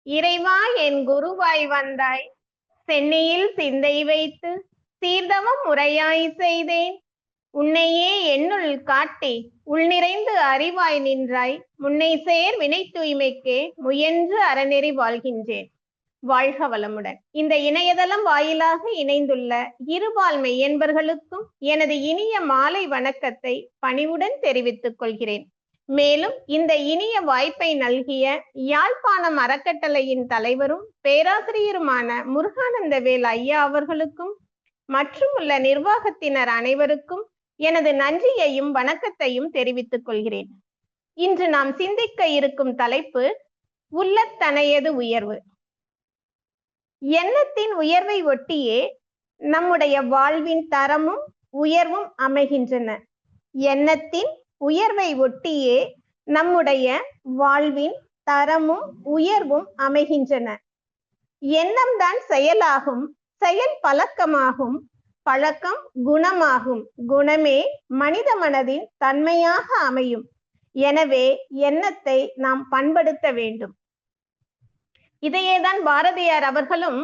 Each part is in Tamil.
இறைவா என் குருவாய் வந்தாய், சென்னியில் சிந்தை வைத்து சீர்தவம் முறையாய் செய்தேன். உன்னையே என்னுள் காட்டி உள் நிறைந்து அறிவாய் நின்றாய். முன்னை சேர் வினை தூய்மைக்கே முயன்று அறநெறி வாழ்கின்றேன். வாழ்க வளமுடன். இந்த இணையதளம் வாயிலாக இணைந்துள்ள இருபால் மெய்யன்பர்களுக்கும் எனது இனிய மாலை வணக்கத்தை பணிவுடன் தெரிவித்துக் கொள்கிறேன். மேலும் இந்த இனிய வாய்ப்பை நல்கிய யாழ்ப்பாணம் அறக்கட்டளையின் தலைவரும் பேராசிரியருமான முருகானந்தவேல் ஐயா அவர்களுக்கும் மற்றும் உள்ள நிர்வாகத்தினர் அனைவருக்கும் எனது நன்றியையும் வணக்கத்தையும் தெரிவித்துக் கொள்கிறேன். இன்று நாம் சிந்திக்க இருக்கும் தலைப்பு உள்ளத்தனையது உயர்வு. எண்ணத்தின் உயர்வை ஒட்டியே நம்முடைய வாழ்வின் தரமும் உயர்வும் அமைகின்றன. எண்ணத்தின் உயர்வை ஒட்டியே நம்முடைய வாழ்வின் தரமும் உயர்வும் அமைகின்றன. எண்ணம் தான் செயலாகும், செயல் பழக்கமாகும், பழக்கம் குணமாகும், குணமே மனித மனதின் தன்மையாக அமையும். எனவே எண்ணத்தை நாம் பண்படுத்த வேண்டும். இதையேதான் பாரதியார் அவர்களும்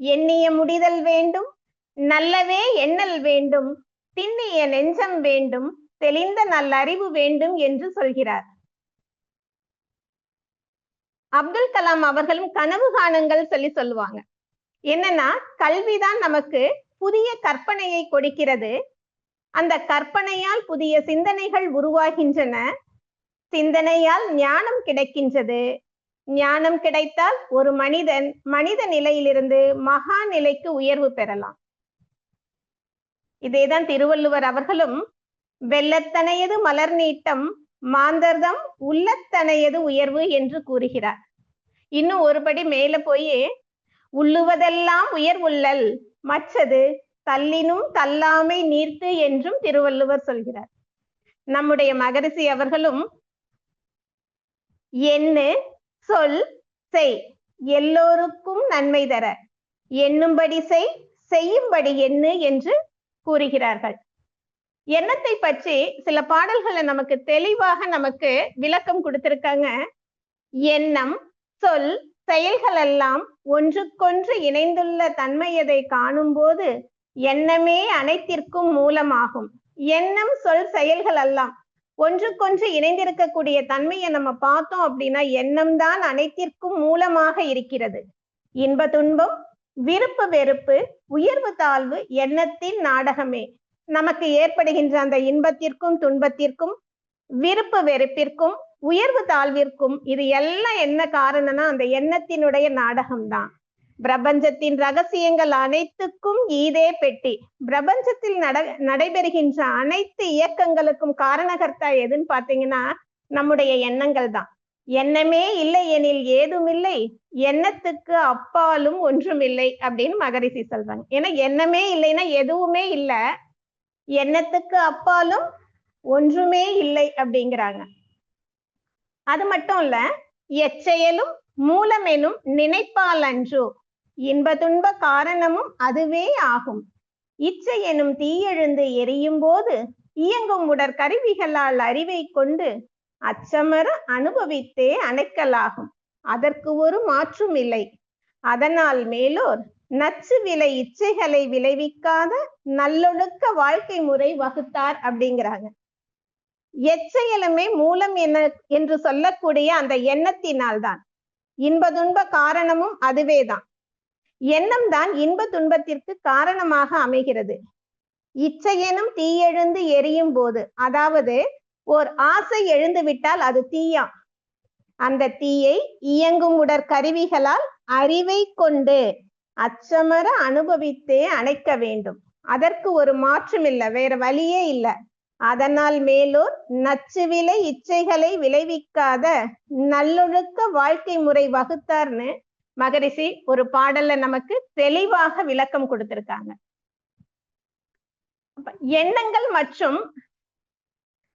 எண்ணிய முடிதல் வேண்டும், நல்லவே எண்ணல் வேண்டும், திண்ணிய நெஞ்சம் வேண்டும், தெளிந்த நல்லறிவு வேண்டும் என்று சொல்கிறார். அப்துல் கலாம் அவர்களும் கனவு காணுங்கள் சொல்லுவாங்க. என்னன்னா, கல்விதான் நமக்கு புதிய கற்பனையை கொடுக்கிறது. அந்த கற்பனையால் புதிய சிந்தனைகள் உருவாகின்றன. சிந்தனையால் ஞானம் கிடைக்கின்றது. ஞானம் கிடைத்தால் ஒரு மனிதன் மனித நிலையிலிருந்து மகா நிலைக்கு உயர்வு பெறலாம். இதேதான் திருவள்ளுவர் அவர்களும் வெள்ளத்தனையது மலர் நீட்டம், மாந்தர்தம் உள்ளத்தனையது உயர்வு என்று கூறுகிறார். இன்னும் ஒருபடி மேல போய் உள்ளுவதெல்லாம் உயர்வுள்ளல், மற்றது தள்ளினும் தள்ளாமை நீர்த்து என்றும் திருவள்ளுவர் சொல்கிறார். நம்முடைய மகரிஷி அவர்களும் எண்ணு சொல் செய் எல்லோருக்கும் நன்மை தர, எண்ணும்படி செய் செய்யும்படி எண்ணு என்று கூறுகிறார்கள். எண்ணத்தை பற்றி சில பாடல்களை நமக்கு தெளிவாக நமக்கு விளக்கம் கொடுத்திருக்காங்க. எண்ணம் சொல் செயல்கள் எல்லாம் ஒன்றுக்கொன்று இணைந்துள்ள தன்மையதை காணும் போது எண்ணமே அனைத்திற்கும் மூலமாகும். எண்ணம் சொல் செயல்கள் எல்லாம் ஒன்றுக்கொன்று இணைந்திருக்கக்கூடிய தன்மையை நம்ம பார்த்தோம் அப்படின்னா எண்ணம் தான் அனைத்திற்கும் மூலமாக இருக்கிறது. இன்ப துன்பம், விருப்பு வெறுப்பு, உயர்வு தாழ்வு எண்ணத்தின் நாடகமே. நமக்கு ஏற்படுகின்ற அந்த இன்பத்திற்கும் துன்பத்திற்கும் விருப்பு வெறுப்பிற்கும் உயர்வு தாழ்விற்கும் இது எல்லாம் என்ன காரணம்னா அந்த எண்ணத்தினுடைய நாடகம்தான். பிரபஞ்சத்தின் ரகசியங்கள் அனைத்துக்கும் ஈதே பெட்டி. பிரபஞ்சத்தில் நடைபெறுகின்ற அனைத்து இயக்கங்களுக்கும் காரணகர்த்தா எதுன்னு பாத்தீங்கன்னா நம்முடைய எண்ணங்கள் தான். எண்ணமே இல்லை எனில் ஏதும் இல்லை, எண்ணத்துக்கு அப்பாலும் ஒன்றும் இல்லை அப்படின்னு மகரிஷி சொல்றாங்க. ஏன்னா எண்ணமே இல்லைன்னா எதுவுமே இல்லை, எண்ணத்துக்கு அப்பாலும் ஒன்றுமே இல்லை அப்படிங்கிறாங்க. அது மட்டும் இல்ல, எச்செயலும் மூலமெனும் நினைப்பால் அன்றோ, இன்ப துன்ப காரணமும் அதுவே ஆகும். இச்சை எனும் தீயெழுந்து எரியும் போது இயங்கும் உடற்கருவிகளால் அறிவை கொண்டு அச்சமர அனுபவித்தே அணைக்கலாகும். அதற்கு ஒரு மாற்றும் இல்லை. அதனால் மேலோர் நச்சு விலை இச்சைகளை விளைவிக்காத நல்லொழுக்க வாழ்க்கை முறை வகுத்தார் அப்படிங்கிறாங்க. எச்செயலுமே மூலம் என்று சொல்லக்கூடிய அந்த எண்ணத்தினால் தான். இன்ப துன்ப காரணமும் அதுவேதான். எண்ணம் தான் இன்ப துன்பத்திற்கு காரணமாக அமைகிறது. இச்சையெனும் தீயெழுந்து எரியும் போது, அதாவது ஓர் ஆசை எழுந்து விட்டால் அது தீயா. அந்த தீயை இயங்கும் உடற்கருவிகளால் அறிவை கொண்டு அச்சமர அனுபவித்தே அணைக்க வேண்டும். அதற்கு ஒரு மாற்றம் இல்லை, வேற வழியே இல்லை. அதனால் மேலோர் நச்சு விலை இச்சைகளை விளைவிக்காத நல்லொழுக்க வாழ்க்கை முறை வகுத்தார்னு மகரிஷி ஒரு பாடல்ல நமக்கு தெளிவாக விளக்கம் கொடுத்திருக்காங்க. எண்ணங்கள் மற்றும்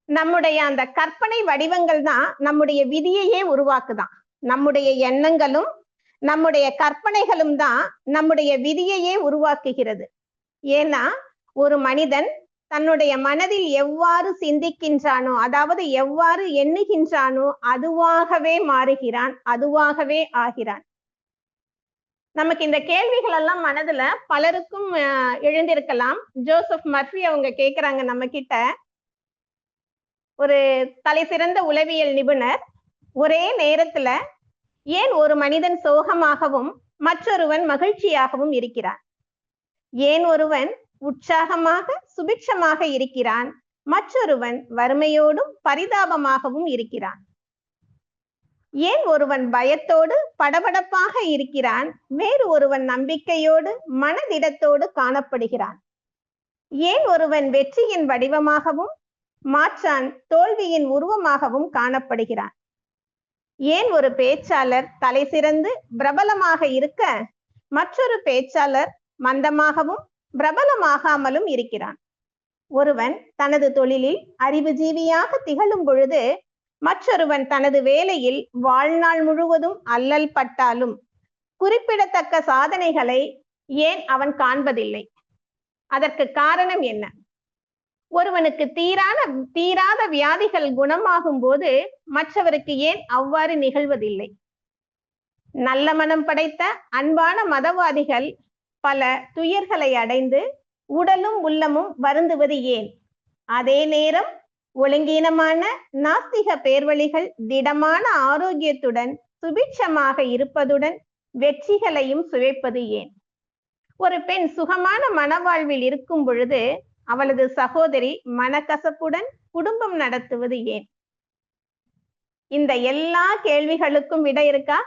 நம்முடைய அந்த கற்பனை வடிவங்கள் தான் நம்முடைய விதியையே உருவாக்குதான். நம்முடைய எண்ணங்களும் நம்முடைய கற்பனைகளும் தான் நம்முடைய விதியையே உருவாக்குகிறது. ஏன்னா ஒரு மனிதன் தன்னுடைய மனதில் எவ்வாறு சிந்திக்கின்றானோ, அதாவது எவ்வாறு எண்ணுகின்றானோ அதுவாகவே மாறுகிறான், அதுவாகவே ஆகிறான். நமக்கு இந்த கேள்விகள் எல்லாம் மனதுல பலருக்கும் எழுந்திருக்கலாம். ஜோசப் மர்ஃபி அவங்க கேக்குறாங்க நம்ம கிட்ட, ஒரு தலை சிறந்த உளவியல் நிபுணர், ஒரே நேரத்துல ஏன் ஒரு மனிதன் சோகமாகவும் மற்றொருவன் மகிழ்ச்சியாகவும் இருக்கிறான்? ஏன் ஒருவன் உற்சாகமாக சுபிட்சமாக இருக்கிறான், மற்றொருவன் வறுமையோடும் பரிதாபமாகவும் இருக்கிறான்? ஏன் ஒருவன் பயத்தோடு படபடப்பாக இருக்கிறான், வேறு ஒருவன் நம்பிக்கையோடு மனதிடத்தோடு காணப்படுகிறான்? ஏன் ஒருவன் வெற்றியின் வடிவமாகவும் மாற்றான் தோல்வியின் உருவமாகவும் காணப்படுகிறான்? ஏன் ஒரு பேச்சாளர் தலை சிறந்து பிரபலமாக இருக்க மற்றொரு பேச்சாளர் மந்தமாகவும் பிரபலமாகாமலும் இருக்கிறான்? ஒருவன் தனது தொழிலில் அறிவுஜீவியாக திகழும் பொழுது மற்றொருவன் தனது வேலையில் வாழ்நாள் முழுவதும் அல்லல் பட்டாலும் குறிப்பிடத்தக்க சாதனைகளை ஏன் அவன் காண்பதில்லை? அதற்கு காரணம் என்ன? ஒருவனுக்கு தீராத வியாதிகள் குணமாகும் போது மற்றவருக்கு ஏன் அவ்வாறு நிகழ்வதில்லை? நல்ல மனம் படைத்த அன்பான மதவாதிகள் பல துயர்களை அடைந்து உடலும் உள்ளமும் வருந்துவது ஏன்? அதே நேரம் ஒழுங்கீனமான நாஸ்திக பேர்வழிகள் திடமான ஆரோக்கியத்துடன் சுபிட்சமாக இருப்பதுடன் வெற்றிகளையும் சுவைப்பது ஏன்? ஒரு பெண் சுகமான மனவாழ்வில் இருக்கும் பொழுது அவளது சகோதரி மனக்கசப்புடன் குடும்பம் நடத்துவது ஏன்? இந்த எல்லா கேள்விகளுக்கும் விடை இருக்கா?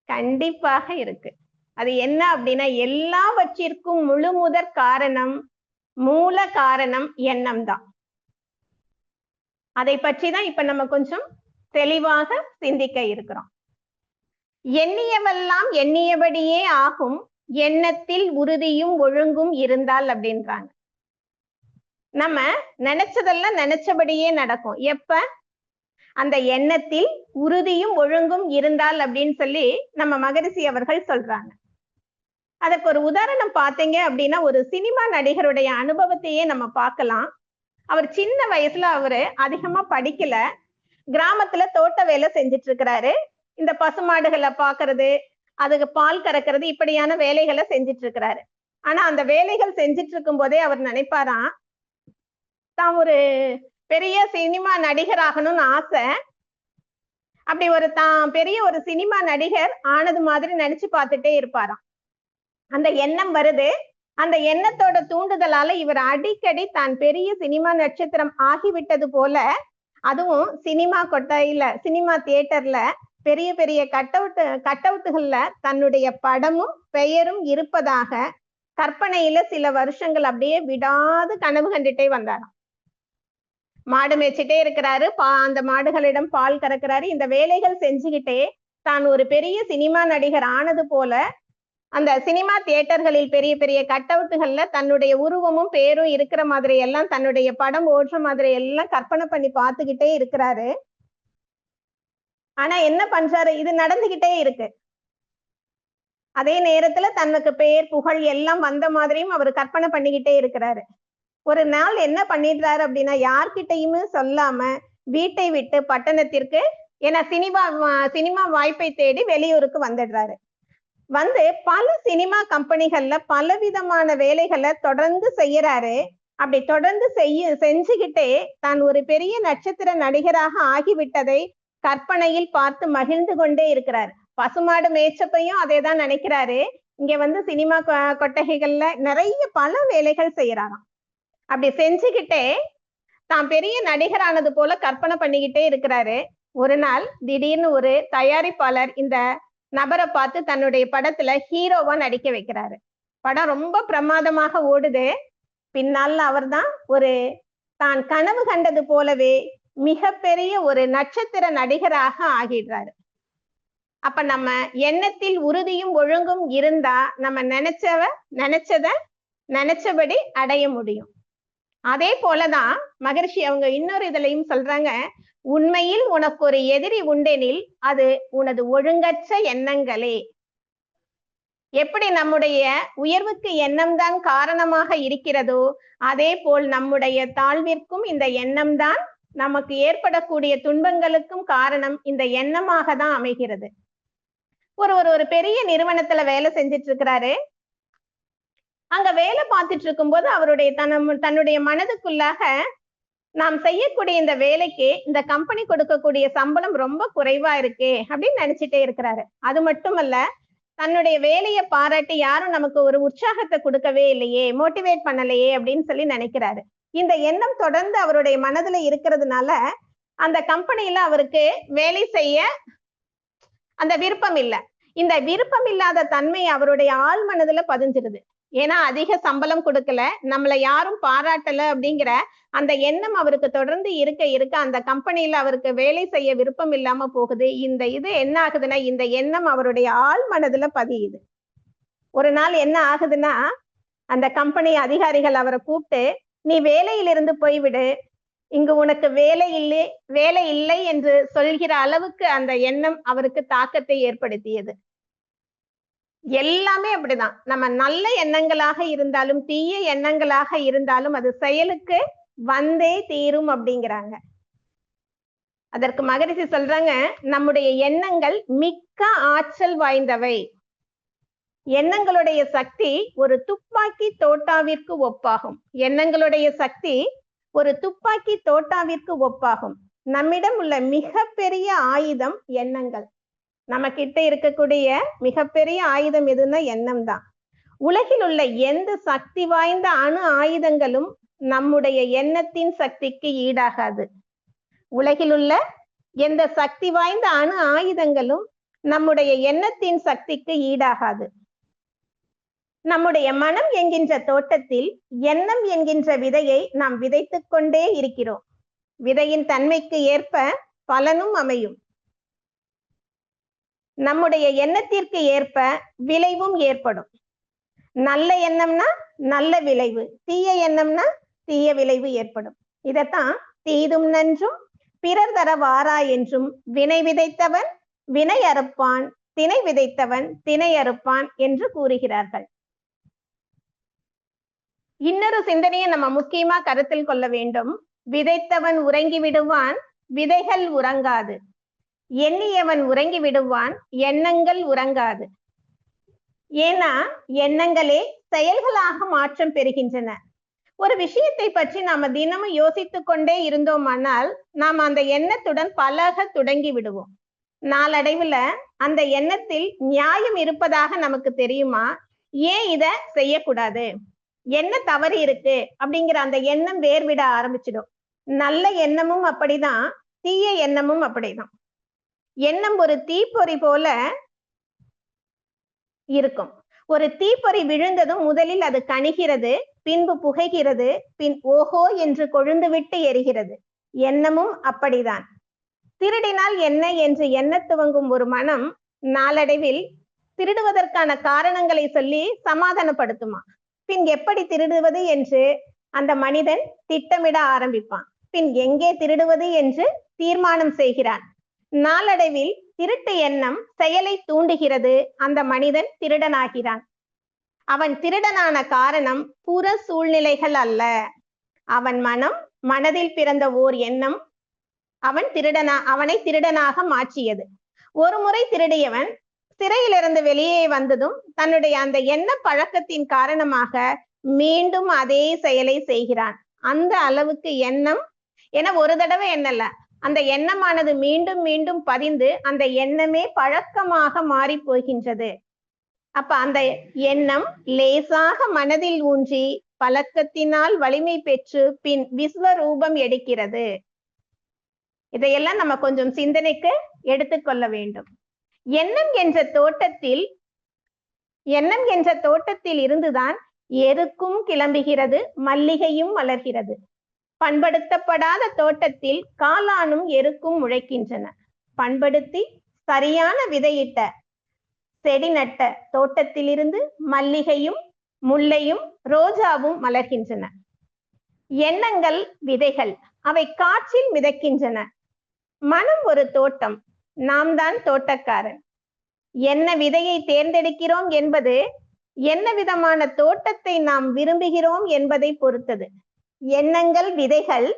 கண்டிப்பாக இருக்கு. அது என்ன அப்படின்னா, எல்லாவற்றிற்கும் முழுமுதற் காரணம், மூல காரணம் எண்ணம் தான். அதை பற்றி தான் இப்ப நம்ம கொஞ்சம் தெளிவாக சிந்திக்க இருக்கிறோம். எண்ணியவெல்லாம் எண்ணியபடியே ஆகும், எண்ணத்தில் உறுதியும் ஒழுங்கும் இருந்தால் அப்படின்றாங்க. நம்ம நினைச்சதெல்லாம் நினைச்சபடியே நடக்கும். எப்ப? அந்த எண்ணத்தில் உறுதியும் ஒழுங்கும் இருந்தால் அப்படின்னு சொல்லி நம்ம மகரிஷி அவர்கள் சொல்றாங்க. அதற்கு ஒரு உதாரணம் பார்த்தீங்க அப்படின்னா, ஒரு சினிமா நடிகருடைய அனுபவத்தையே நம்ம பார்க்கலாம். அவர் சின்ன வயசுல அவரு அதிகமா படிக்கல, கிராமத்துல தோட்ட வேலை செஞ்சுட்டு இருக்கிறாரு. இந்த பசுமாடுகளை பாக்குறது, அதுக்கு பால் கறக்கிறது, இப்படியான வேலைகளை செஞ்சுட்டு இருக்கிறாரு. ஆனா அந்த வேலைகள் செஞ்சுட்டு இருக்கும் போதே அவர் நினைப்பாராம், தான் ஒரு பெரிய சினிமா நடிகர் ஆகணும்னு ஆசை. அப்படி தான் பெரிய ஒரு சினிமா நடிகர் ஆனது மாதிரி நினைச்சு பார்த்துட்டே இருப்பாராம். அந்த எண்ணம் வருது. அந்த எண்ணத்தோட தூண்டுதலால இவர் அடிக்கடி தான் பெரிய சினிமா நட்சத்திரம் ஆகிவிட்டது போல, அதுவும் சினிமா கொட்டாயில, சினிமா தியேட்டர்ல பெரிய பெரிய கட்டவுட்டுகள்ல தன்னுடைய படமும் பெயரும் இருப்பதாக கற்பனையில சில வருஷங்கள் அப்படியே விடாது கனவு கண்டுட்டே வந்தாராம். மாடு மேய்ச்சிட்டே இருக்கிறாரு, அந்த மாடுகளிடம் பால் கறக்கிறாரு, இந்த வேலைகள் செஞ்சுக்கிட்டே தான் ஒரு பெரிய சினிமா நடிகர் ஆனது போல அந்த சினிமா தியேட்டர்களில் பெரிய பெரிய கட்டவுட்டுகள்ல தன்னுடைய உருவமும் பேரும் இருக்கிற மாதிரி எல்லாம், தன்னுடைய படம் ஓடுற மாதிரி எல்லாம் கற்பனை பண்ணி பார்த்துக்கிட்டே இருக்கிறாரு. ஆனா என்ன பண்றாரு? இது நடந்துகிட்டே இருக்கு. அதே நேரத்துல தனக்கு பேர் புகழ் எல்லாம் வந்த மாதிரியும் அவர் கற்பனை பண்ணிக்கிட்டே இருக்கிறாரு. ஒரு நாள் என்ன பண்ணிடுறாரு அப்படின்னா, யார்கிட்டையுமே சொல்லாம வீட்டை விட்டு பட்டணத்திற்கு, ஏன்னா சினிமா வாய்ப்பை தேடி வெளியூருக்கு வந்துடுறாரு. வந்து பல சினிமா கம்பெனிகள்ல பலவிதமான வேலைகளை தொடர்ந்து செய்யறாரு. அப்படி தொடர்ந்து செஞ்சுக்கிட்டே தான் ஒரு பெரிய நட்சத்திர நடிகராக ஆகிவிட்டதை கற்பனையில் பார்த்து மகிழ்ந்து கொண்டே இருக்கிறார். பசுமாடு மேய்ச்சப்பையும் அதே தான் நினைக்கிறாரு. இங்க வந்து சினிமா கொட்டகைகள்ல நிறைய பல வேலைகள் செய்யறாராம். அப்படி செஞ்சுக்கிட்டே தான் பெரிய நடிகரானது போல கற்பனை பண்ணிக்கிட்டே இருக்கிறாரு. ஒரு நாள் திடீர்னு ஒரு தயாரிப்பாளர் இந்த நபரை பார்த்து தன்னுடைய படத்துல ஹீரோவா நடிக்க வைக்கிறாரு. படம் ரொம்ப பிரமாதமாக ஓடுது. பின்னால அவர்தான் தான் கனவு கண்டது போலவே மிகப்பெரிய ஒரு நட்சத்திர நடிகராக ஆகிடுறாரு. அப்ப நம்ம எண்ணத்தில் உறுதியும் ஒழுங்கும் இருந்தா நம்ம நினைச்சத நினைச்சபடி அடைய முடியும். அதே போலதான் மகரிஷி அவங்க இன்னொரு இதுலயும் சொல்றாங்க, உண்மையில் உனக்கு ஒரு எதிரி உண்டெனில் அது உனது ஒழுங்கற்ற எண்ணங்களே. எப்படி நம்முடைய உயர்வுக்கு எண்ணம் தான் காரணமாக இருக்கிறதோ, அதே போல் நம்முடைய தாழ்விற்கும் இந்த எண்ணம் தான், நமக்கு ஏற்படக்கூடிய துன்பங்களுக்கும் காரணம் இந்த எண்ணமாக தான் அமைகிறது. ஒரு ஒரு ஒரு பெரிய நிறுவனத்துல வேலை செஞ்சிட்டு இருக்கிறாரு. அங்க வேலை பார்த்துட்டு இருக்கும்போது அவருடைய தன்னுடைய மனதுக்குள்ளாக நாம் செய்யக்கூடிய இந்த வேலைக்கு இந்த கம்பெனி கொடுக்கக்கூடிய சம்பளம் ரொம்ப குறைவா இருக்கே அப்படின்னு நினைச்சிட்டே இருக்கிறாரு. அது மட்டுமல்ல, தன்னுடைய வேலையை பாராட்டி யாரும் நமக்கு ஒரு உற்சாகத்தை கொடுக்கவே இல்லையே, மோட்டிவேட் பண்ணலையே அப்படின்னு சொல்லி நினைக்கிறாரு. இந்த எண்ணம் தொடர்ந்து அவருடைய மனதுல இருக்கிறதுனால அந்த கம்பெனியில அவருக்கு வேலை செய்ய அந்த விருப்பம் இல்லை. இந்த விருப்பம் இல்லாத தன்மை அவருடைய ஆழ் மனதுல பதிஞ்சிருது. ஏன்னா அதிக சம்பளம் கொடுக்கல, நம்மளை யாரும் பாராட்டல அப்படிங்கிற அந்த எண்ணம் அவருக்கு தொடர்ந்து இருக்க இருக்க அந்த கம்பெனியில அவருக்கு வேலை செய்ய விருப்பம் இல்லாம போகுது. இந்த இது என்ன ஆகுதுன்னா, இந்த எண்ணம் அவருடைய ஆழ் மனதுல பதியுது. ஒரு நாள் என்ன ஆகுதுன்னா, அந்த கம்பெனி அதிகாரிகள் அவரை கூப்பிட்டு, நீ வேலையிலிருந்து போய்விடு, இங்கு உனக்கு வேலை இல்லை என்று சொல்கிற அளவுக்கு அந்த எண்ணம் அவருக்கு தாக்கத்தை ஏற்படுத்தியது. எல்லாமே அப்படிதான். நம்ம நல்ல எண்ணங்களாக இருந்தாலும் தீய எண்ணங்களாக இருந்தாலும் அது செயலுக்கு வந்தே தீரும் அப்படிங்கிறாங்க. அதற்கு மகரிஷி சொல்றாங்க, நம்முடைய எண்ணங்கள் மிக்க ஆற்றல் வாய்ந்தவை. எண்ணங்களுடைய சக்தி ஒரு துப்பாக்கி தோட்டாவிற்கு ஒப்பாகும். எண்ணங்களுடைய சக்தி ஒரு துப்பாக்கி தோட்டாவிற்கு ஒப்பாகும். நம்மிடம் உள்ள மிகப்பெரிய ஆயுதம் எண்ணங்கள். நம்ம கிட்ட இருக்கக்கூடிய மிகப்பெரிய ஆயுதம் எதுன்னா எண்ணம் தான். உலகில் உள்ள எந்த சக்தி வாய்ந்த அணு ஆயுதங்களும் நம்முடைய எண்ணத்தின் சக்திக்கு ஈடாகாது. உலகில் உள்ள எந்த சக்தி வாய்ந்த அணு ஆயுதங்களும் நம்முடைய எண்ணத்தின் சக்திக்கு ஈடாகாது. நம்முடைய மனம் என்கின்ற தோட்டத்தில் எண்ணம் என்கின்ற விதையை நாம் விதைத்துக் கொண்டே இருக்கிறோம். விதையின் தன்மைக்கு ஏற்ப பலனும் அமையும். நம்முடைய எண்ணத்திற்கு ஏற்ப விளைவும் ஏற்படும். நல்ல எண்ணம்னா நல்ல விளைவு, தீய எண்ணம்னா தீய விளைவு ஏற்படும். இதத்தான் தீதும் நன்றும் பிறர் தர வாரா என்றும் வினை விதைத்தவன் வினை அறுப்பான், திணை விதைத்தவன் திணை அறுப்பான் என்று கூறுகிறார்கள். இன்னொரு சிந்தனையை நம்ம முக்கியமா கருத்தில் கொள்ள வேண்டும். விதைத்தவன் உறங்கி விடுவான், விதைகள் உறங்காது. எண்ணியவன் உறங்கி விடுவான், எண்ணங்கள் உறங்காது. ஏன்னா எண்ணங்களே செயல்களாக மாற்றம் பெறுகின்றன. ஒரு விஷயத்தை பற்றி நாம தினமும் யோசித்துக் கொண்டே இருந்தோமானால் நாம் அந்த எண்ணத்துடன் பழக தொடங்கி விடுவோம். நாளடைவுல அந்த எண்ணத்தில் நியாயம் இருப்பதாக நமக்கு தெரியுமா, ஏன் இத செய்யக்கூடாது, என்ன தவறு இருக்கு அப்படிங்கிற அந்த எண்ணம் வேர்விட ஆரம்பிச்சிடும். நல்ல எண்ணமும் அப்படிதான், தீய எண்ணமும் அப்படிதான். எண்ணம் ஒரு தீப்பொறி போல இருக்கும். ஒரு தீப்பொறி விழுந்ததும் முதலில் அது கணிகிறது, பின்பு புகைகிறது, பின் ஓஹோ என்று கொழுந்து விட்டு எரிகிறது. எண்ணமும் அப்படிதான். திருடினால் என்ன என்று எண்ண துவங்கும் ஒரு மனம் நாளடைவில் திருடுவதற்கான காரணங்களை சொல்லி சமாதானப்படுத்துமா. பின் எப்படி திருடுவது என்று அந்த மனிதன் திட்டமிட ஆரம்பிப்பான். பின் எங்கே திருடுவது என்று தீர்மானம் செய்கிறான். நாளடைவில் திருட்டு எண்ணம் செயலை தூண்டுகிறது. அந்த மனிதன் திருடனாகிறான். அவன் திருடனான காரணம் புற சூழ்நிலைகள் அல்ல. அவன் மனதில் பிறந்த ஓர் எண்ணம் அவனை திருடனாக மாற்றியது. ஒரு முறை திருடியவன் சிறையிலிருந்து வெளியே வந்ததும் தன்னுடைய அந்த எண்ண பழக்கத்தின் காரணமாக மீண்டும் அதே செயலை செய்கிறான். அந்த அளவுக்கு எண்ணம் என ஒரு தடவை எண்ணல, அந்த எண்ணமானது மீண்டும் மீண்டும் பதிந்து அந்த எண்ணமே பழக்கமாக மாறி போகின்றது. அப்ப அந்த எண்ணம் லேசாக மனதில் ஊன்றி பழக்கத்தினால் வலிமை பெற்று பின் விஸ்வரூபம் எடுக்கிறது. இதையெல்லாம் நம்ம கொஞ்சம் சிந்தனைக்கு எடுத்துக்கொள்ள வேண்டும். எண்ணம் என்ற தோட்டத்தில் இருந்துதான் எருக்கும் கிளம்புகிறது, மல்லிகையும் வளர்கிறது. பண்படுத்தப்படாத தோட்டத்தில் காளானும் எருக்கும் முளைக்கின்றன. பண்படுத்தி சரியான விதையிட்ட செடி நட்ட தோட்டத்திலிருந்து மல்லிகையும் முல்லையும் ரோஜாவும் மலர்கின்றன. எண்ணங்கள் விதைகள், அவை காற்றில் மிதக்கின்றன. மனம் ஒரு தோட்டம், நாம் தான் தோட்டக்காரன். என்ன விதையை தேர்ந்தெடுக்கிறோம் என்பது என்ன விதமான தோட்டத்தை நாம் விரும்புகிறோம் என்பதை பொறுத்தது. எண்ணங்கள் விதைகள்,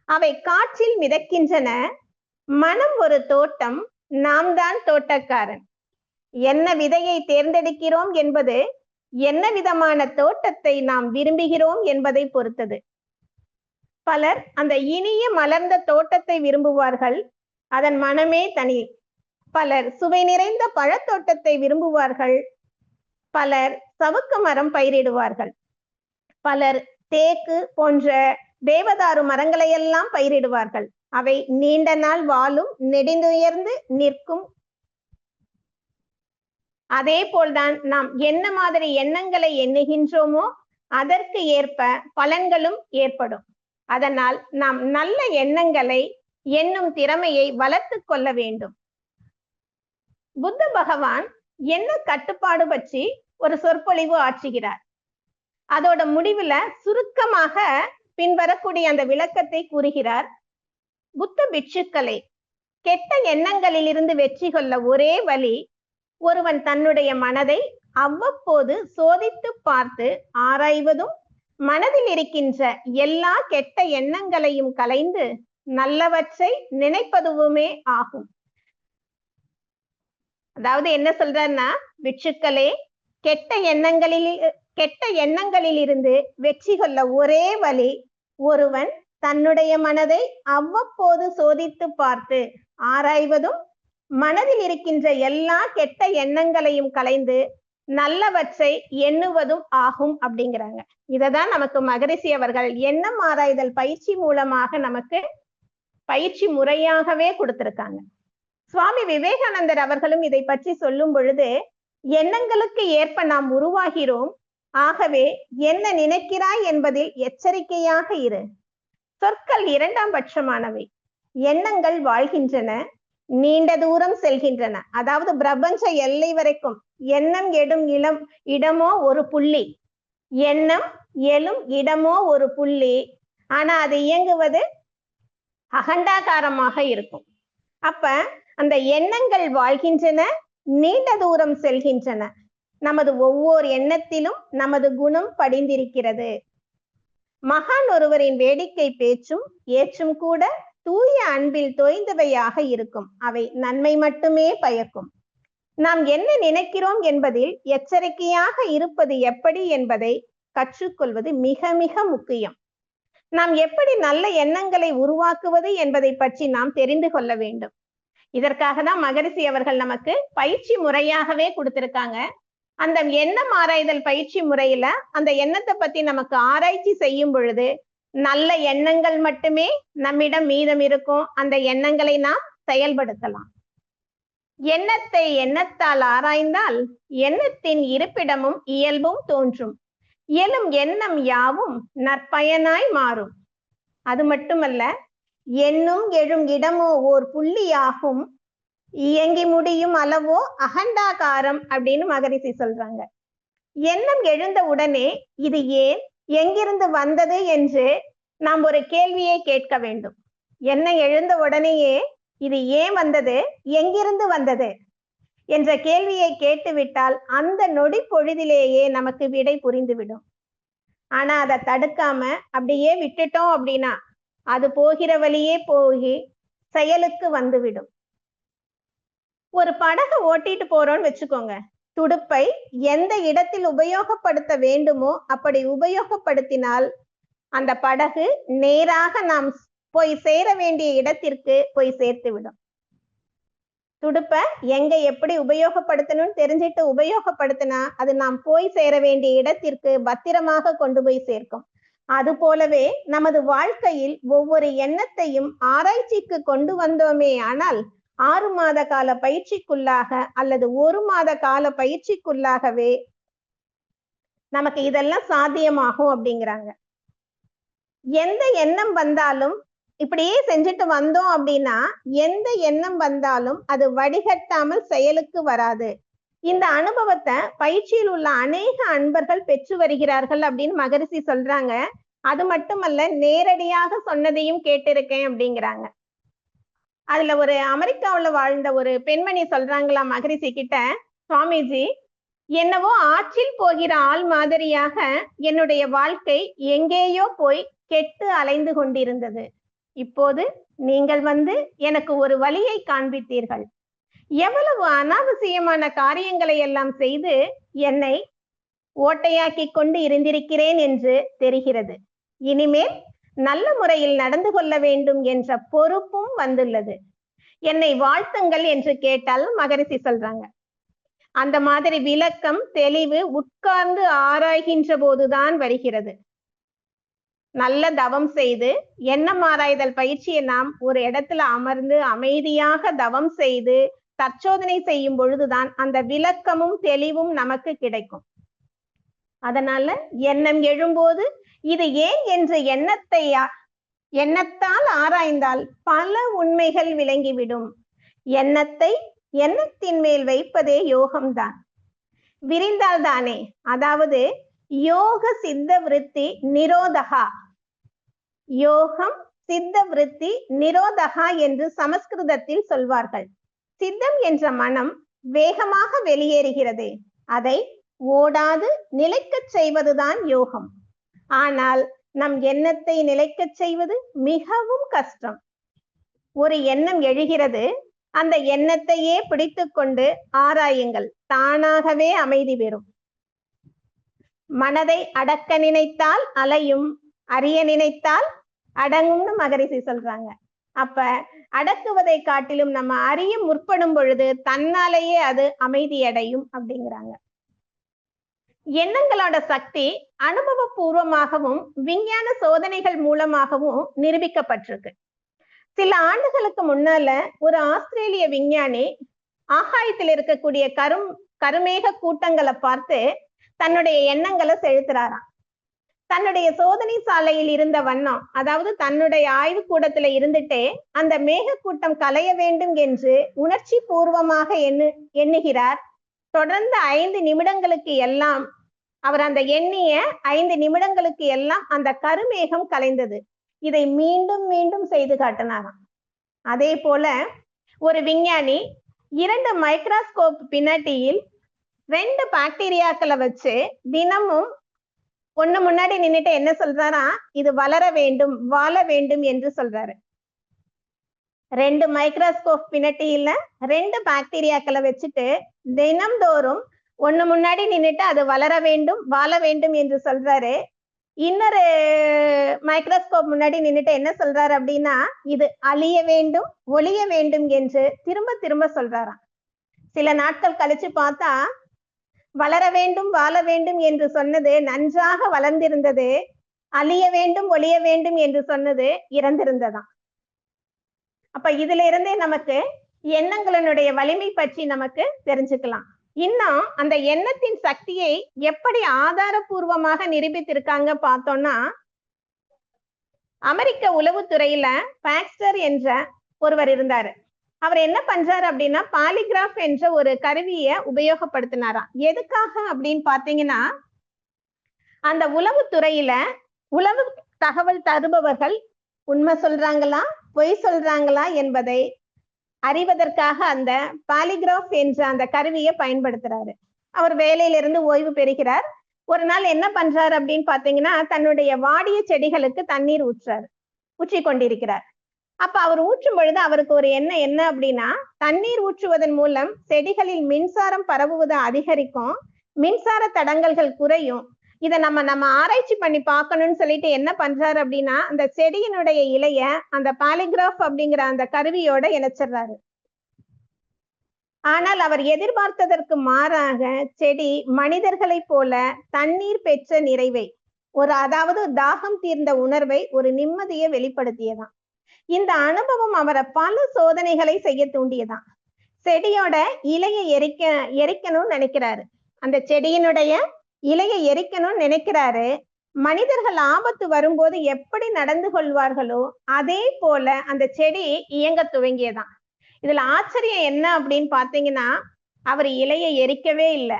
அவை காற்றில் மிதக்கின்றன. மனம் ஒரு தோட்டம், நாம் தான் தோட்டக்காரன். என்ன விதையை தேர்ந்தெடுக்கிறோம் என்பது என்ன விதமான தோட்டத்தை நாம் விரும்புகிறோம் என்பதை பொறுத்தது. பலர் அந்த இனிய மலர்ந்த தோட்டத்தை விரும்புவார்கள், அதன் மனமே தனி. பலர் சுவை நிறைந்த பழத்தோட்டத்தை விரும்புவார்கள், பலர் சவுக்கு மரம் பயிரிடுவார்கள், பலர் தேக்கு போன்ற தேவதாரு மரங்களை எல்லாம் பயிரிடுவார்கள். அவை நீண்ட நாள் வாழும், நெடுந்துயர்ந்து நிற்கும். அதே போல்தான் நாம் என்ன மாதிரி எண்ணங்களை எண்ணுகின்றோமோ அதற்கு ஏற்ப பலன்களும் ஏற்படும். அதனால் நாம் நல்ல எண்ணங்களை எண்ணும் திறமையை வளர்த்து கொள்ள வேண்டும். புத்த பகவான் என்ன கட்டுப்பாடு பற்றி ஒரு சொற்பொழிவு ஆற்றுகிறார். அதோட முடிவுல சுருக்கமாக பின்வரக்கூடிய அந்த விளக்கத்தை கூறுகிறார். புத்த பிட்சுக்களை, கெட்ட எண்ணங்களில் இருந்து வெற்றி கொள்ள ஒரே வழி, ஒருவன் தன்னுடைய மனதை அவ்வப்போது சோதித்து பார்த்து ஆராய்வதும், மனதில் இருக்கின்ற எல்லா கெட்ட எண்ணங்களையும் களைந்து நல்லவற்றை நினைப்பதுவுமே ஆகும். அதாவது என்ன சொல்றன்னா, பிட்சுக்களே, கெட்ட எண்ணங்களில் இருந்து வெற்றி கொள்ள ஒரே வழி, ஒருவன் தன்னுடைய மனதை அவ்வப்போது சோதித்து பார்த்து ஆராய்வதும், மனதில் இருக்கின்ற எல்லா கெட்ட எண்ணங்களையும் களைந்து நல்லவற்றை எண்ணுவதும் ஆகும் அப்படிங்கிறாங்க. இததான் நமக்கு மகரிஷி அவர்கள் எண்ணம் ஆராய்தல் பயிற்சி மூலமாக நமக்கு பயிற்சி முறையாகவே கொடுத்திருக்காங்க. சுவாமி விவேகானந்தர் அவர்களும் இதை பற்றி சொல்லும் பொழுது, எண்ணங்களுக்கு ஏற்ப நாம் உருவாகிறோம், ஆகவே என்ன நினைக்கிறாய் என்பதில் எச்சரிக்கையாக இரு. சொற்கள் இரண்டாம் பட்சமானவை. எண்ணங்கள் வாழ்கின்றன, நீண்ட தூரம் செல்கின்றன. அதாவது பிரபஞ்ச எல்லை வரைக்கும் எண்ணம் எடும் இடமோ ஒரு புள்ளி, எண்ணம் எழும் இடமோ ஒரு புள்ளி. ஆனா அது இயங்குவது அகண்டாகாரமாக இருக்கும். அப்ப அந்த எண்ணங்கள் வாழ்கின்றன, நீண்ட தூரம் செல்கின்றன. நமது ஒவ்வொரு எண்ணத்திலும் நமது குணம் படிந்திருக்கிறது. மகான் ஒருவரின் வேடிக்கை பேச்சும் ஏற்றும் கூட தூய அன்பில் தோய்ந்தவையாக இருக்கும். அவை நன்மை மட்டுமே பயக்கும். நாம் என்ன நினைக்கிறோம் என்பதில் எச்சரிக்கையாக இருப்பது எப்படி என்பதை கற்றுக்கொள்வது மிக மிக முக்கியம். நாம் எப்படி நல்ல எண்ணங்களை உருவாக்குவது என்பதை பற்றி நாம் தெரிந்து கொள்ள வேண்டும். இதற்காக தான் மகரிஷி அவர்கள் நமக்கு பயிற்சி முறையாகவே கொடுத்திருக்காங்க. அந்த எண்ணம் ஆராய்தல் பயிற்சி முறையில அந்த எண்ணத்தை பத்தி நமக்கு ஆராய்ச்சி செய்யும் பொழுது நல்ல எண்ணங்கள் மட்டுமே நம்மிடம் மீதம் இருக்கும். அந்த எண்ணங்களை நாம் செயல்படுத்தலாம். எண்ணத்தை எண்ணத்தால் ஆராய்ந்தால் எண்ணத்தின் இருப்பிடமும் இயல்பும் தோன்றும். எழும் எண்ணம் யாவும் நற்பயனாய் மாறும். அது மட்டுமல்ல, எண்ணும் எழும் இடமோ ஓர் புள்ளியாகும், இயங்கி முடியும் அளவோ அகண்டாகாரம் அப்படின்னு மகரிஷி சொல்றாங்க. எண்ணம் எழுந்த உடனே இது ஏன், எங்கிருந்து வந்தது என்று நாம் ஒரு கேள்வியை கேட்க வேண்டும். எண்ணம் எழுந்த உடனேயே இது ஏன் வந்தது, எங்கிருந்து வந்தது என்ற கேள்வியை கேட்டுவிட்டால் அந்த நொடி பொழுதிலேயே நமக்கு விடை புரிந்துவிடும். ஆனா அதை தடுக்காம அப்படியே விட்டுட்டோம் அப்படின்னா அது போகிற வழியே போகி செயலுக்கு வந்துவிடும். ஒரு படகு ஓட்டிட்டு போறோம்னு வச்சுக்கோங்க. துடுப்பை எந்த இடத்தில் உபயோகப்படுத்த வேண்டுமோ அப்படி உபயோகப்படுத்தினால் அந்த படகு நேராக நாம் போய் சேர வேண்டிய இடத்திற்கு போய் சேர்த்து விடும். துடுப்பை எங்க எப்படி உபயோகப்படுத்தணும்னு தெரிஞ்சிட்டு உபயோகப்படுத்தினா அது நாம் போய் சேர வேண்டிய இடத்திற்கு பத்திரமாக கொண்டு போய் சேர்க்கும். அது போலவே நமது வாழ்க்கையில் ஒவ்வொரு எண்ணத்தையும் ஆராய்ச்சிக்கு கொண்டு வந்தோமே ஆனால் 6 மாத கால பயிற்சிக்குள்ளாக அல்லது 1 மாத கால பயிற்சிக்குள்ளாகவே நமக்கு இதெல்லாம் சாத்தியமாகும் அப்படிங்கிறாங்க. எந்த எண்ணம் வந்தாலும் இப்படியே செஞ்சுட்டு வந்தோம் அப்படின்னா எந்த எண்ணம் வந்தாலும் அது வடிகட்டாமல் செயலுக்கு வராது. இந்த அனுபவத்தை பயிற்சியில் உள்ள அநேக அன்பர்கள் பெற்று வருகிறார்கள் அப்படின்னு மகரிஷி சொல்றாங்க. அது மட்டுமல்ல, நேரடியாக சொன்னதையும் கேட்டிருக்கேன் அப்படிங்கிறாங்க. அதுல ஒரு அமெரிக்காவுல வாழ்ந்த ஒரு பெண்மணி சொல்றாங்களா மகரிஷி கிட்ட, சுவாமிஜி, என்னவோ ஆற்றில் போகிற ஆள் மாதிரியாக என்னுடைய வாழ்க்கை எங்கேயோ போய் கெட்டு அலைந்து கொண்டிருந்தது. இப்போது நீங்கள் வந்து எனக்கு ஒரு வழியை காண்பித்தீர்கள். எவ்வளவு அனாவசியமான காரியங்களை எல்லாம் செய்து என்னை ஓட்டையாக்கி கொண்டு இருந்திருக்கிறேன் என்று தெரிகிறது. இனிமேல் நல்ல முறையில் நடந்து கொள்ள வேண்டும் என்ற பொறுப்பும் வந்துள்ளது. என்னை வாழ்த்துங்கள் என்று கேட்டால் மகரிஷி சொல்றாங்க. அந்த மாதிரி விளக்கம் தெளிவு உட்கார்ந்து ஆராய்கின்ற போதுதான் வருகிறது. நல்ல தவம் செய்து எண்ணம் ஆராய்தல் பயிற்சியை நாம் ஒரு இடத்துல அமர்ந்து அமைதியாக தவம் செய்து தற்சோதனை செய்யும் பொழுதுதான் அந்த விளக்கமும் தெளிவும் நமக்கு கிடைக்கும். அதனால எண்ணம் எழும்போது இது ஏன் என்ற எண்ணத்தால் ஆராய்ந்தால் பல உண்மைகள் விளங்கிவிடும். எண்ணத்தின் மேல் வைப்பதே யோகம்தான். விரிந்தால் தானே, அதாவது யோக சித்த விருத்தி நிரோதகா, யோகம் சித்த விருத்தி நிரோதகா என்று சமஸ்கிருதத்தில் சொல்வார்கள். சித்தம் என்ற மனம் வேகமாக வெளியேறுகிறது, அதை ஓடாது நிலைக்கச் செய்வதுதான் யோகம். ஆனால் நம் எண்ணத்தை நிலைக்கச் செய்வது மிகவும் கஷ்டம். ஒரு எண்ணம் எழுகிறது, அந்த எண்ணத்தையே பிடித்து கொண்டு ஆராயுங்கள், தானாகவே அமைதி பெறும். மனதை அடக்க நினைத்தால் அலையும், அறிய நினைத்தால் அடங்கும்னு மகரிஷி சொல்றாங்க. அப்ப அடக்குவதை காட்டிலும் நம்ம அறிய முற்படும் பொழுது தன்னாலேயே அது அமைதி அடையும் அப்படிங்கிறாங்க. எண்ணங்களோட சக்தி அனுபவபூர்வமாகவும் விஞ்ஞான சோதனைகள் மூலமாகவும் நிரூபிக்கப்பட்டிருக்கு. சில ஆண்டுகளுக்கு முன்னால ஒரு ஆஸ்திரேலிய விஞ்ஞானி ஆகாயத்தில் இருக்கக்கூடிய கருமேக கூட்டங்களை பார்த்து தன்னுடைய எண்ணங்களை செலுத்துறாராம். தன்னுடைய சோதனை சாலையில் இருந்த வண்ணம், அதாவது தன்னுடைய ஆய்வு கூடத்துல இருந்துட்டே அந்த மேக கூட்டம் கலைய வேண்டும் என்று உணர்ச்சி பூர்வமாக எண்ணுகிறார். தொடர்ந்து 5 நிமிடங்களுக்கு எல்லாம் அவர் அந்த எண்ணிய 5 நிமிடங்களுக்கு எல்லாம் அந்த கருமேகம் கலைந்தது. இதை மீண்டும் மீண்டும் செய்து காட்டினாராம். அதே போல ஒரு விஞ்ஞானி 2 மைக்ரோஸ்கோப் பின்னாட்டியில் 2 பாக்டீரியாக்களை வச்சு தினமும் ஒண்ணு முன்னாடி நின்னுட்டு என்ன சொல்றாரா, இது வளர வேண்டும் வாழ வேண்டும் என்று சொல்றாரு. 2 மைக்ரோஸ்கோப் பின்னட்டியில 2 பாக்டீரியாக்களை வச்சுட்டு தினம்தோறும் ஒண்ணு முன்னாடி நின்னுட்டு அது வளர வேண்டும் வாழ வேண்டும் என்று சொல்றாரு. இன்னொரு மைக்ரோஸ்கோப் முன்னாடி நின்னுட்டு என்ன சொல்றாரு அப்படின்னா, இது அழிய வேண்டும் ஒளிய வேண்டும் என்று திரும்ப திரும்ப சொல்றாராம். சில நாட்கள் கழிச்சு பார்த்தா வளர வேண்டும் வாழ வேண்டும் என்று சொன்னது நன்றாக வளர்ந்திருந்தது, அழிய வேண்டும் ஒளிய வேண்டும் என்று சொன்னது இறந்திருந்ததாம். அப்ப இதுல இருந்தே நமக்கு எண்ணங்களினுடைய வலிமை பற்றி நமக்கு தெரிஞ்சுக்கலாம். இன்னும் அந்த எண்ணத்தின் சக்தியை எப்படி ஆதாரபூர்வமாக நிரூபித்திருக்காங்க பார்த்தோம்னா, அமெரிக்க உளவுத்துறையில பாக்ஸ்டர் என்ற ஒருவர் இருந்தாரு. அவர் என்ன பண்றாரு அப்படின்னா, பாலிகிராஃப் என்ற ஒரு கருவியை உபயோகப்படுத்தினாராம். எதுக்காக அப்படின்னு பாத்தீங்கன்னா, அந்த உளவுத்துறையில உளவு தகவல் தருபவர்கள் உண்மை சொல்றாங்களா பொய் சொல்றாங்களா என்பதை அறிவதற்காக அந்த பாலிகிராஃப் என்ற அந்த கருவியை பயன்படுத்துறாரு. அவர் வேலையிலிருந்து ஓய்வு பெறுகிறார். ஒரு நாள் என்ன பண்றாரு அப்படின்னு பாத்தீங்கன்னா, தன்னுடைய வாடிய செடிகளுக்கு தண்ணீர் ஊற்றி கொண்டிருக்கிறார். அப்ப அவர் ஊற்றும் பொழுது அவருக்கு ஒரு எண்ணம் என்ன அப்படின்னா, தண்ணீர் ஊற்றுவதன் மூலம் செடிகளில் மின்சாரம் பரவுவது அதிகரிக்கும், மின்சார தடங்கல்கள் குறையும், இதை நம்ம ஆராய்ச்சி பண்ணி பார்க்கணும்னு சொல்லிட்டு என்ன பண்றாரு அப்படின்னா, அந்த செடியினுடைய இலைய அந்த பாலிகிராஃப் அப்படிங்கிற அந்த கருவியோட இணைச்சிடுறாரு. ஆனால் அவர் எதிர்பார்த்ததற்கு மாறாக செடி மனிதர்களை போல தண்ணீர் பெற்ற நிறைவை அதாவது தாகம் தீர்ந்த உணர்வை ஒரு நிம்மதியை வெளிப்படுத்தியதான். இந்த அனுபவம் அவரை பல சோதனைகளை செய்ய தூண்டியதான். செடியோட இலையை எரிக்கணும்னு நினைக்கிறாரு. அந்த செடியினுடைய இலையை எரிக்கணும்னு நினைக்கிறாரு. மனிதர்கள் ஆபத்து வரும்போது எப்படி நடந்து கொள்வார்களோ அதே போல அந்த செடி இயங்க துவங்கியதான். இதுல ஆச்சரியம் என்ன அப்படின்னு பாத்தீங்கன்னா, அவர் இலையை எரிக்கவே இல்லை.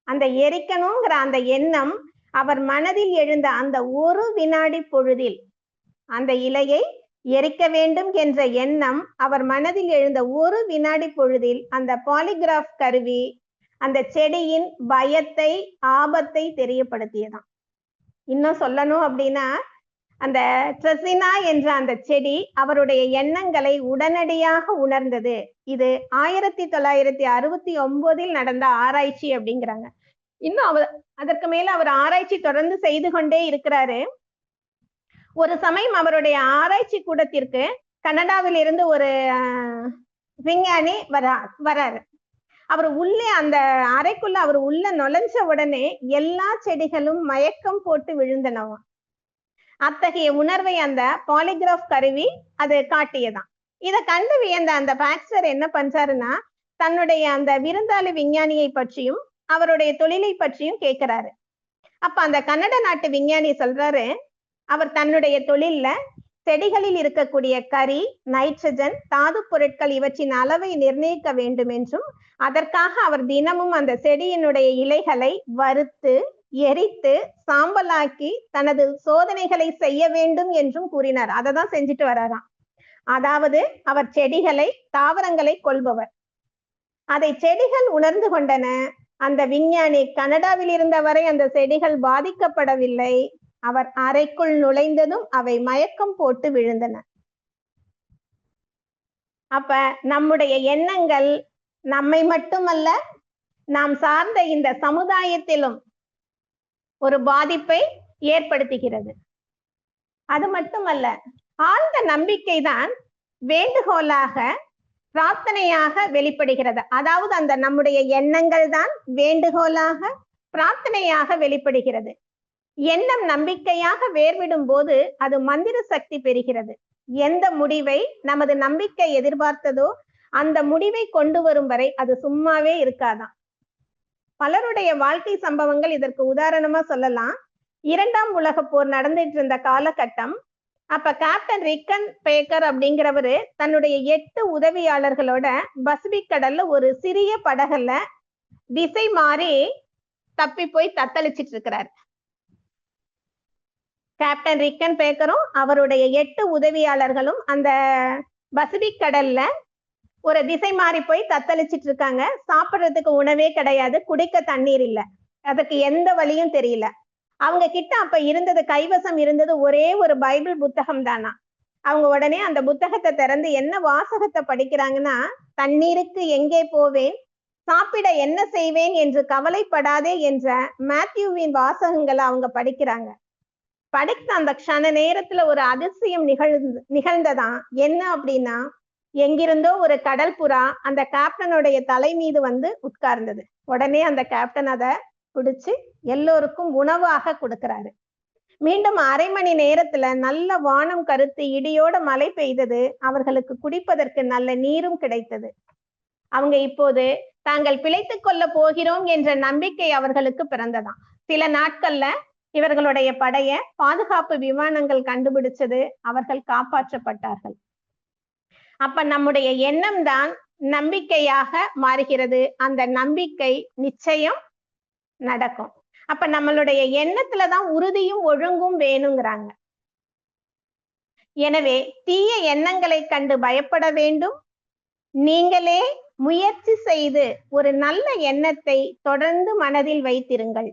அந்த எரிக்கணுங்கிற அந்த எண்ணம் அவர் மனதில் எழுந்த அந்த ஒரு வினாடி பொழுதில், அந்த இலையை எரிக்க வேண்டும் என்ற எண்ணம் அவர் மனதில் எழுந்த ஒரு வினாடி பொழுதில் அந்த பாலிகிராஃப் கருவி அந்த செடியின் பயத்தை ஆபத்தை தெரியப்படுத்தியதாம். இன்னும் சொல்லணும் அப்படின்னா, அந்த ட்ரெசினா என்ற அந்த செடி அவருடைய எண்ணங்களை உடனடியாக உணர்ந்தது. இது 1969 நடந்த ஆராய்ச்சி அப்படிங்கிறாங்க. இன்னும் அதற்கு மேல அவர் ஆராய்ச்சி தொடர்ந்து செய்து கொண்டே இருக்கிறாரு. ஒரு சமயம் அவருடைய ஆராய்ச்சி கூடத்திற்கு கனடாவில் இருந்து ஒரு விஞ்ஞானி வராரு. அவர் உள்ளே அந்த அறைக்குள்ள அவர் உள்ள நுழைஞ்ச உடனே எல்லா செடிகளும் மயக்கம் போட்டு விழுந்தனவா. அத்தகைய உணர்வை அந்த பாலிகிராஃப் கருவி அது காட்டியதான். இதை கண்டு வியந்த அந்த பாக்ஸ்டர் என்ன பண்றாருன்னா, தன்னுடைய அந்த விருந்தாளி விஞ்ஞானியை பற்றியும் அவருடைய தொழிலை பற்றியும் கேட்கிறாரு. அப்ப அந்த கன்னட நாட்டு விஞ்ஞானி சொல்றாரு, அவர் தன்னுடைய தொழில்ல செடிகளில் இருக்கக்கூடிய கரி, நைட்ரஜன், தாது பொருட்கள் இவற்றின் அளவை நிர்ணயிக்க வேண்டும் என்றும், அதற்காக அவர் தினமும் அந்த செடியினுடைய இலைகளை வறுத்து எரித்து சாம்பலாக்கி தனது சோதனைகளை செய்ய வேண்டும் என்றும் கூறினார். அதை தான் செஞ்சுட்டு வராராம். அதாவது அவர் செடிகளை, தாவரங்களை கொள்பவர். அதை செடிகள் உணர்ந்து கொண்டன. அந்த விஞ்ஞானி கனடாவில் இருந்தவரை அந்த செடிகள் பாதிக்கப்படவில்லை. அவர் அறைக்குள் நுழைந்ததும் அவை மயக்கம் போட்டு விழுந்தன. அப்ப நம்முடைய எண்ணங்கள் நம்மை மட்டுமல்ல, நாம் சார்ந்த இந்த சமுதாயத்திலும் ஒரு பாதிப்பை ஏற்படுத்துகிறது. அது மட்டுமல்ல, ஆழ்ந்த நம்பிக்கை தான் வேண்டுகோளாக, பிரார்த்தனையாக வெளிப்படுகிறது. அதாவது அந்த நம்முடைய எண்ணங்கள் தான் வேண்டுகோளாக, பிரார்த்தனையாக வெளிப்படுகிறது. எண்ணம் நம்பிக்கையாக வேர்விடும் போது அது மந்திர சக்தி பெறுகிறது. எந்த முடிவை நமது நம்பிக்கை எதிர்பார்த்ததோ அந்த முடிவை கொண்டு வரும் வரை அது சும்மாவே இருக்காதான். பலருடைய வாழ்க்கை சம்பவங்கள் இதற்கு உதாரணமா சொல்லலாம். 2ஆம் உலக போர் நடந்துட்டு இருந்த காலகட்டம். அப்ப கேப்டன் ரிக்கன் பேக்கர் அப்படிங்கிறவரு தன்னுடைய 8 உதவியாளர்களோட பசிபிக் கடல்ல ஒரு சிறிய படகுல திசை மாறி தப்பி போய் தத்தளிச்சிட்டு இருக்கிறார். கேப்டன் ரிக்கன் பேக்கரும் அவருடைய 8 உதவியாளர்களும் அந்த பசிபிக் கடல்ல ஒரு திசை மாறி போய் தத்தளிச்சிட்டு இருக்காங்க. சாப்பிடுறதுக்கு உணவே கிடையாது, குடிக்க தண்ணீர் இல்லை, அதுக்கு எந்த வழியும் தெரியல. அவங்க கிட்ட அப்ப இருந்தது, கைவசம் இருந்தது ஒரே ஒரு பைபிள் புத்தகம் தானா. அவங்க உடனே அந்த புத்தகத்தை திறந்து என்ன வாசகத்தை படிக்கிறாங்கன்னா, தண்ணீருக்கு எங்கே போவேன், சாப்பிட என்ன செய்வேன் என்று கவலைப்படாதே என்ற மேத்யூவின் வாசகங்களை அவங்க படிக்கிறாங்க. படித்த அந்த க்ஷண நேரத்துல ஒரு அதிசயம் நிகழ்ந்ததான். என்ன அப்படின்னா, எங்கிருந்தோ ஒரு கடல் புறா அந்த கேப்டனுடைய தலை மீது வந்து உட்கார்ந்தது. உடனே அந்த கேப்டன் அதை பிடிச்சு எல்லோருக்கும் உணவாக கொடுக்கிறாரு. மீண்டும் அரை மணி நேரத்துல நல்ல வானம் கருத்து இடியோட மழை பெய்தது. அவர்களுக்கு குடிப்பதற்கு நல்ல நீரும் கிடைத்தது. அவங்க இப்போது தாங்கள் பிழைத்துக் கொள்ள போகிறோம் என்ற நம்பிக்கை அவர்களுக்கு பிறந்ததாம். சில நாட்கள்ல இவர்களுடைய படைய பாதுகாப்பு விமானங்கள் கண்டுபிடிச்சது. அவர்கள் காப்பாற்றப்பட்டார்கள். அப்ப நம்முடைய எண்ணம் தான் நம்பிக்கையாக மாறுகிறது. அந்த நம்பிக்கை நிச்சயம் நடக்கும். அப்ப நம்மளுடைய எண்ணத்துலதான் உறுதியும் ஒழுங்கும் வேணுங்கிறாங்க. எனவே தீய எண்ணங்களை கண்டு பயப்பட வேண்டும். நீங்களே முயற்சி செய்து ஒரு நல்ல எண்ணத்தை தொடர்ந்து மனதில் வைத்திருங்கள்.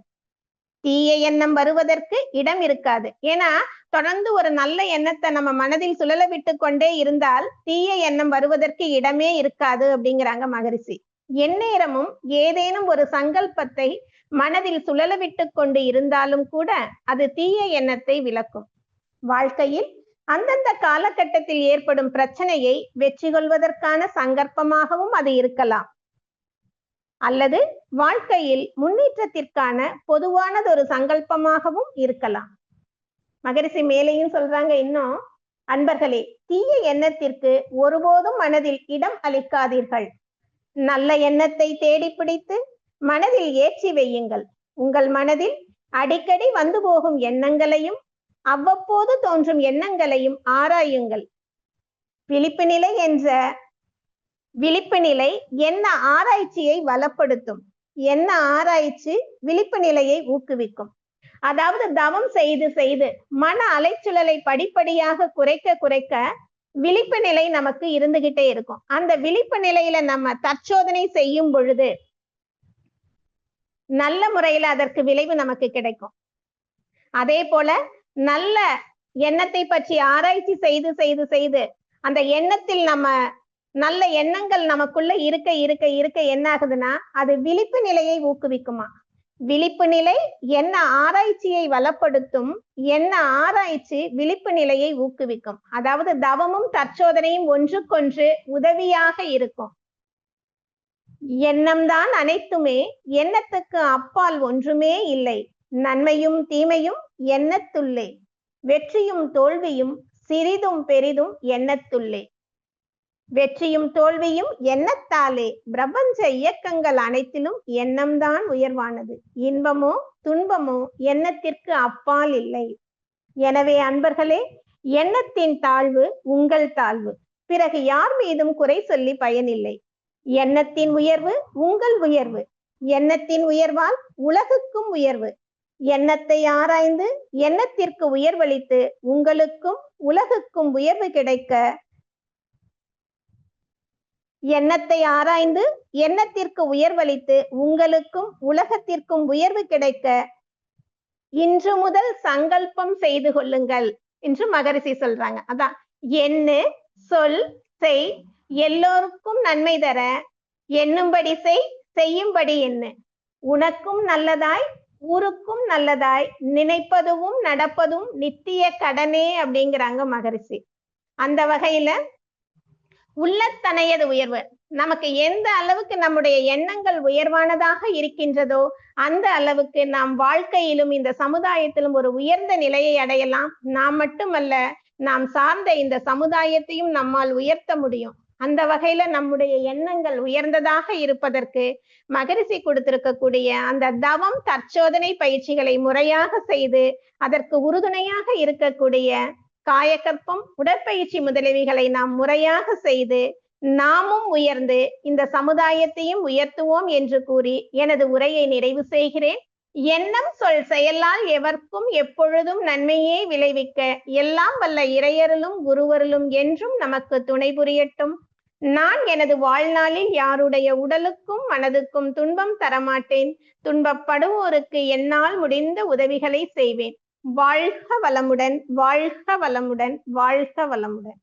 தீய எண்ணம் வருவதற்கு இடம் இருக்காது. ஏன்னா தொடர்ந்து ஒரு நல்ல எண்ணத்தை நம்ம மனதில் சுழல விட்டு கொண்டே இருந்தால் தீய எண்ணம் வருவதற்கு இடமே இருக்காது அப்படிங்கிறாங்க மகரிஷி. எந்நேரமும் ஏதேனும் ஒரு சங்கல்பத்தை மனதில் சுழல விட்டு கொண்டு இருந்தாலும் கூட அது தீய எண்ணத்தை விளக்கும். வாழ்க்கையில் அந்தந்த காலகட்டத்தில் ஏற்படும் பிரச்சனையை வெற்றி கொள்வதற்கான சங்கல்பமாகவும் அது இருக்கலாம். அல்லது வாழ்க்கையில் முன்னேற்றத்திற்கான பொதுவானது ஒரு சங்கல்பமாகவும் இருக்கலாம். மகரிஷி மேலேயும் சொல்றாங்க, இன்னும் அன்பர்களே, தீய எண்ணத்திற்கு ஒருபோதும் மனதில் இடம் அளிக்காதீர்கள். நல்ல எண்ணத்தை தேடி பிடித்து மனதில் ஏற்றி வையுங்கள். உங்கள் மனதில் அடிக்கடி வந்து போகும் எண்ணங்களையும் அவ்வப்போது தோன்றும் எண்ணங்களையும் ஆராயுங்கள். விழிப்பு நிலை என்ன ஆராய்ச்சியை வளப்படுத்தும். என்ன ஆராய்ச்சி விழிப்பு நிலையை ஊக்குவிக்கும். அதாவது தவம் செய்து செய்து மன அலைச்சூழலை படிப்படியாக குறைக்க விழிப்பு நிலை நமக்கு இருந்துகிட்டே இருக்கும். அந்த விழிப்பு நிலையில நம்ம தற்சோதனை செய்யும் பொழுது நல்ல முறையில அதற்கு விளைவு நமக்கு கிடைக்கும். அதே போல நல்ல எண்ணத்தை பற்றி ஆராய்ச்சி செய்து செய்து செய்து அந்த எண்ணத்தில் நம்ம நல்ல எண்ணங்கள் நமக்குள்ள இருக்க இருக்க இருக்க என்ன ஆகுதுன்னா அது விழிப்பு நிலையை ஊக்குவிக்குமா. விழிப்பு நிலை என்ன ஆராய்ச்சியை வளப்படுத்தும், என்ன ஆராய்ச்சி விழிப்பு நிலையை ஊக்குவிக்கும். அதாவது தவமும் தற்சோதனையும் ஒன்றுக்கொன்று உதவியாக இருக்கும். எண்ணம்தான் அனைத்துமே, எண்ணத்துக்கு அப்பால் ஒன்றுமே இல்லை. நன்மையும் தீமையும் எண்ணத்துள்ளே, வெற்றியும் தோல்வியும் சிறிதும் பெரிதும் எண்ணத்துள்ளே. வெற்றியும் தோல்வியும் எண்ணத்தாலே. பிரபஞ்ச இயக்கங்கள் அனைத்திலும் எண்ணம்தான் உயர்வானது. இன்பமோ துன்பமோ எண்ணத்திற்கு அப்பால் இல்லை. எனவே அன்பர்களே, எண்ணத்தின் தாழ்வு உங்கள் தாழ்வு. பிறகு யார் மீதும் குறை சொல்லி பயனில்லை. எண்ணத்தின் உயர்வு உங்கள் உயர்வு. எண்ணத்தின் உயர்வால் உலகுக்கும் உயர்வு. எண்ணத்தை ஆராய்ந்து எண்ணத்திற்கு உயர்வளித்து உங்களுக்கும் உலகுக்கும் உயர்வு கிடைக்க, எண்ணத்தை ஆராய்ந்து எண்ணத்திற்கு உயர்வளித்து உங்களுக்கும் உலகத்திற்கும் உயர்வு கிடைக்க இன்று முதல் சங்கல்பம் செய்து கொள்ளுங்கள் என்று மகரிஷி சொல்றாங்க. அதான் எண்ணு, சொல், செய், எல்லோருக்கும் நன்மை தர, எண்ணும்படி செய், செய்யும்படி எண்ணு. உனக்கும் நல்லதாய் ஊருக்கும் நல்லதாய் நினைப்பதும் நடப்பதும் நித்திய கடனே அப்படிங்கிறாங்க மகரிஷி. அந்த வகையில உள்ளத்தனையது உயர்வு. நமக்கு எந்த அளவுக்கு நம்முடைய எண்ணங்கள் உயர்வானதாக இருக்கின்றதோ அந்த அளவுக்கு நாம் வாழ்க்கையிலும் இந்த சமுதாயத்திலும் ஒரு உயர்ந்த நிலையை அடையலாம். நாம் மட்டுமல்ல, நாம் சார்ந்த இந்த சமுதாயத்தையும் நம்மால் உயர்த்த முடியும். அந்த வகையில நம்முடைய எண்ணங்கள் உயர்ந்ததாக இருப்பதற்கு மகரிஷி கொடுத்திருக்கக்கூடிய அந்த தவம் தற்சோதனை பயிற்சிகளை முறையாக செய்து அதற்கு உறுதுணையாக இருக்கக்கூடிய காயக்கற்பம், உடற்பயிற்சி முதலியவைகளை நாம் முறையாக செய்து நாமும் உயர்ந்து இந்த சமுதாயத்தையும் உயர்த்துவோம் என்று கூறி எனது உரையை நிறைவு செய்கிறேன். எண்ணம் சொல் செயலால் எவர்க்கும் எப்பொழுதும் நன்மையே விளைவிக்க எல்லாம் வல்ல இறையருளும் குருவருளும் என்றும் நமக்கு துணை புரியட்டும். நான் எனது வாழ்நாளில் யாருடைய உடலுக்கும் மனதுக்கும் துன்பம் தரமாட்டேன். துன்பப்படுவோருக்கு என்னால் முடிந்த உதவிகளை செய்வேன். வாழ்க வளமுடன், வாழ்க வளமுடன், வாழ்க வளமுடன்.